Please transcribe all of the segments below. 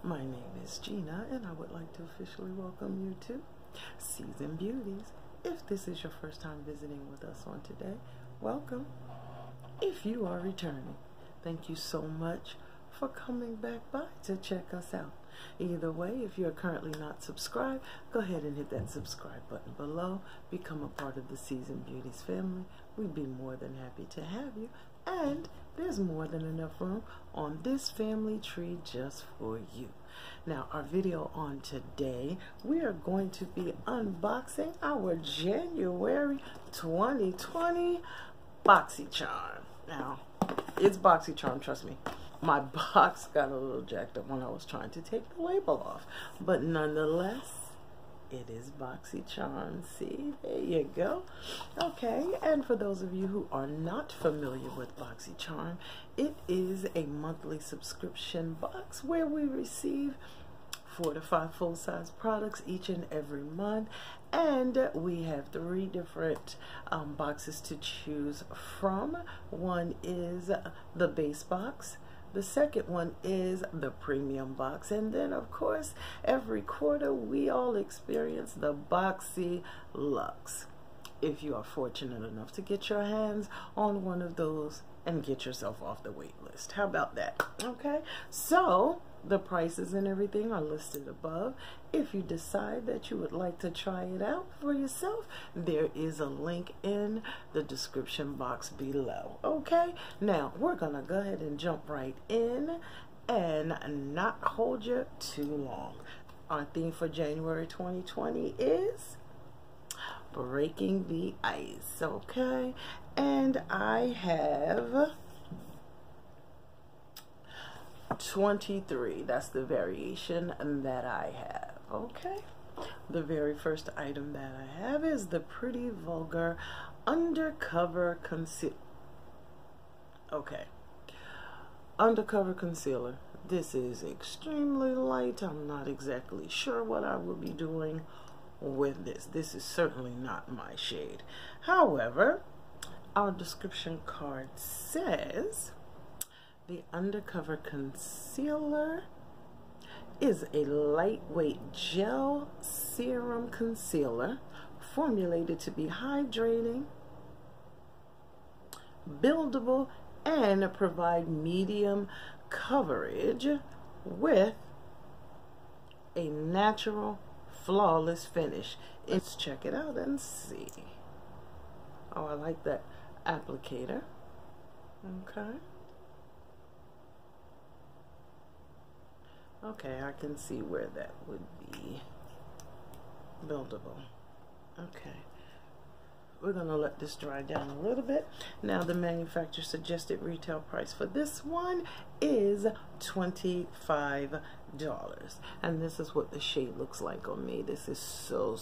My name is Gina, and I would like to officially welcome you to Seasoned Beauties. If this is your first time visiting with us on today, welcome. If you are returning, thank you so much for coming back by to check us out. Either way, if you're currently not subscribed, go ahead and hit that subscribe button below. Become a part of the Seasoned Beauties family. We'd be more than happy to have you. And there's more than enough room on this family tree just for you. Now, our video on today, we are going to be unboxing our January 2020 BoxyCharm. Now, it's BoxyCharm, trust me. My box got a little jacked up when I was trying to take the label off. But nonetheless, it is BoxyCharm. See, there you go. Okay, and for those of you who are not familiar with BoxyCharm, it is a monthly subscription box where we receive 4 to 5 full-size products each and every month, and we have 3 different boxes to choose from. One is the base box. The second one is the premium box, and then of course every quarter we all experience the Boxy Luxe. If you are fortunate enough to get your hands on one of those and get yourself off the wait list. How about that? Okay, so the prices and everything are listed above. If you decide that you would like to try it out for yourself, there is a link in the description box below. Okay, now we're gonna go ahead and jump right in and not hold you too long. Our theme for January 2020 is breaking the ice. Okay, and I have 23. That's the variation that I have. Okay, the very first item that I have is the Pretty Vulgar Undercover Concealer. Okay, Undercover Concealer. This is extremely light. I'm not exactly sure what I will be doing with this. This is certainly not my shade. However, our description card says the Undercover Concealer is a lightweight gel serum concealer formulated to be hydrating, buildable, and provide medium coverage with a natural, flawless finish. Let's check it out and see. Oh, I like that applicator. Okay. Okay, I can see where that would be buildable. Okay, we're gonna let this dry down a little bit. Now, the manufacturer suggested retail price for this one is $25, and this is what the shade looks like on me. This is so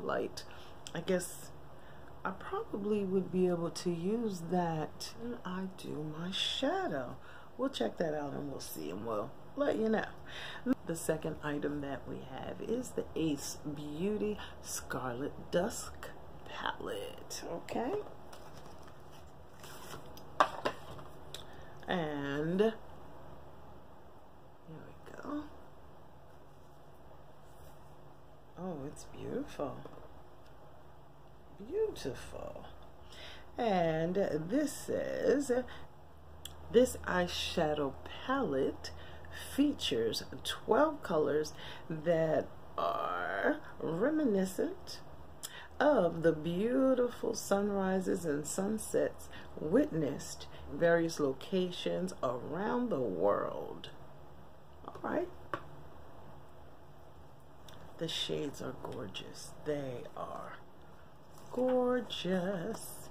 light. I guess I probably would be able to use that when I do my shadow. We'll check that out and we'll see, and we'll let you know. The second item that we have is the Ace Beauty Scarlet Dusk Palette. Okay, and here we go. Oh, it's beautiful. Beautiful. And this says, this eyeshadow palette features 12 colors that are reminiscent of the beautiful sunrises and sunsets witnessed in various locations around the world. All right. The shades are gorgeous. They are gorgeous.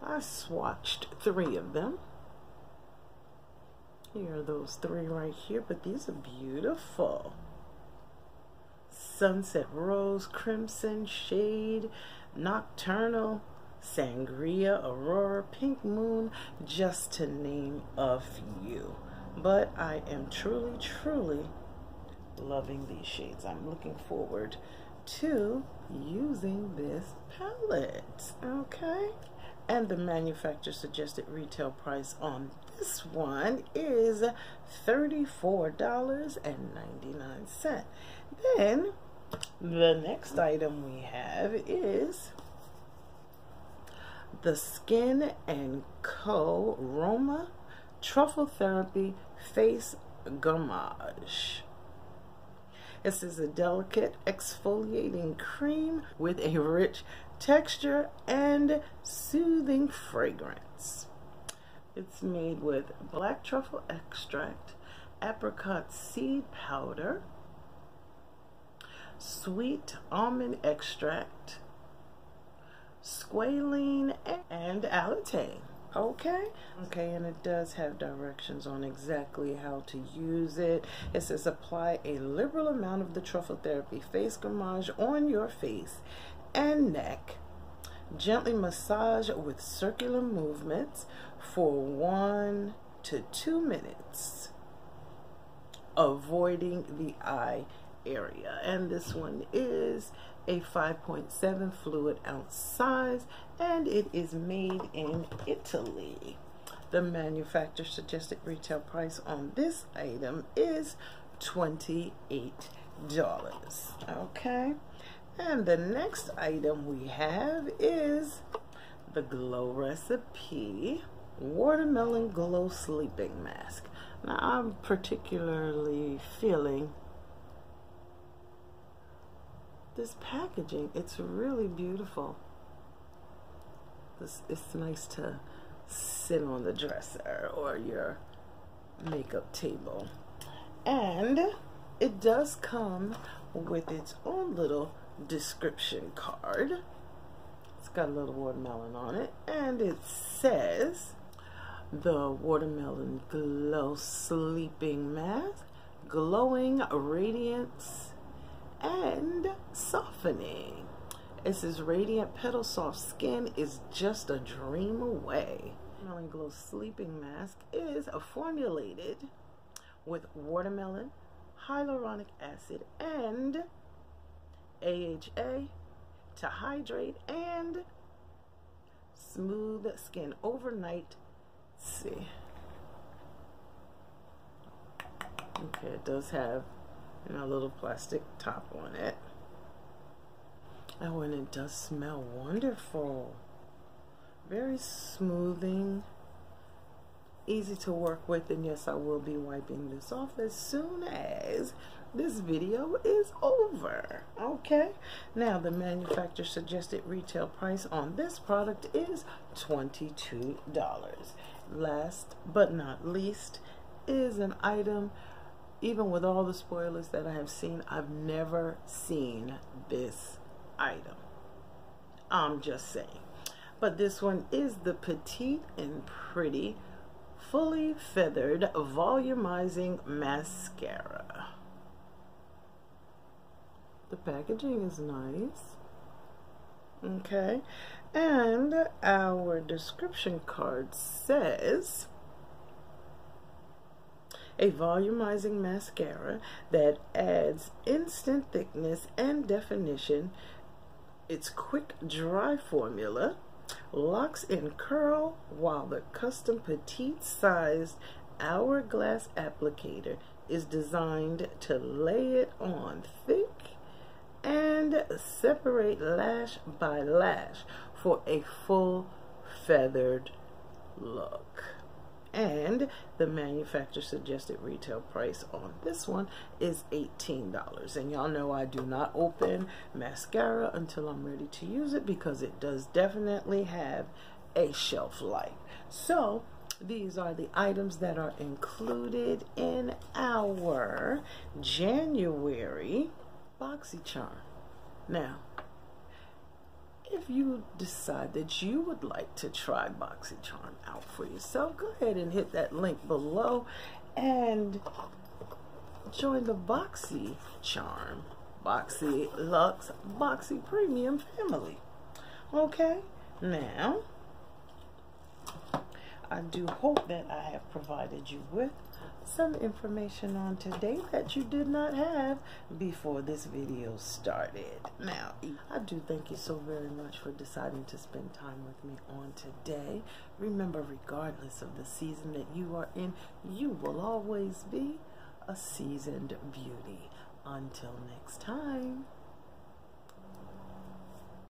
I swatched 3 of them. Here are those 3 right here, but these are beautiful. Sunset Rose, Crimson Shade, Nocturnal, Sangria, Aurora, Pink Moon, just to name a few. But I am truly loving these shades. I'm looking forward to using this palette. Okay, And the manufacturer suggested retail price on this one is $34.99. Then the next item we have is the Skin & Co. Roma Truffle Therapy Face Gommage. This is a delicate exfoliating cream with a rich texture and soothing fragrance. It's made with black truffle extract, apricot seed powder, sweet almond extract, squalene, and allantoin. Okay, and it does have directions on exactly how to use it. It says apply a liberal amount of the Truffle Therapy Face Gommage on your face and neck. Gently massage with circular movements for 1 to 2 minutes, avoiding the eye area. And this one is a 5.7 fluid ounce size, and it is made in Italy. The manufacturer suggested retail price on this item is $28. Okay, and the next item we have is the Glow Recipe Watermelon Glow Sleeping Mask. Now I'm particularly feeling this packaging. It's really beautiful. It's nice to sit on the dresser or your makeup table. And it does come with its own little description card. It's got a little watermelon on it, and it says the Watermelon Glow Sleeping Mask, glowing radiance and softening. It says radiant petal soft skin is just a dream away. Watermelon Glow Sleeping Mask is formulated with watermelon, hyaluronic acid, and AHA to hydrate and smooth skin overnight. Let's see. Okay, it does have a little plastic top on it. Oh, and it does smell wonderful. Very smoothing, easy to work with, and yes, I will be wiping this off as soon as this video is over. Okay, now the manufacturer suggested retail price on this product is $22. Last but not least is an item, even with all the spoilers that I have seen, I've never seen this item. I'm just saying. But this one is the Petite and Pretty Fully Feathered Volumizing Mascara. The packaging is nice. Okay, and our description card says a volumizing mascara that adds instant thickness and definition. Its quick dry formula locks in curl, while the custom petite sized hourglass applicator is designed to lay it on thick and separate lash by lash for a full feathered look. And the manufacturer suggested retail price on this one is $18. And y'all know I do not open mascara until I'm ready to use it, because it does definitely have a shelf life. So these are the items that are included in our January BoxyCharm. Now, if you decide that you would like to try BoxyCharm out for yourself, go ahead and hit that link below and join the BoxyCharm, Boxy Luxe, Boxy Premium family. Okay, now I do hope that I have provided you with some information on today that you did not have before this video started. Now, I do thank you so very much for deciding to spend time with me on today. Remember, regardless of the season that you are in, you will always be a seasoned beauty. Until next time.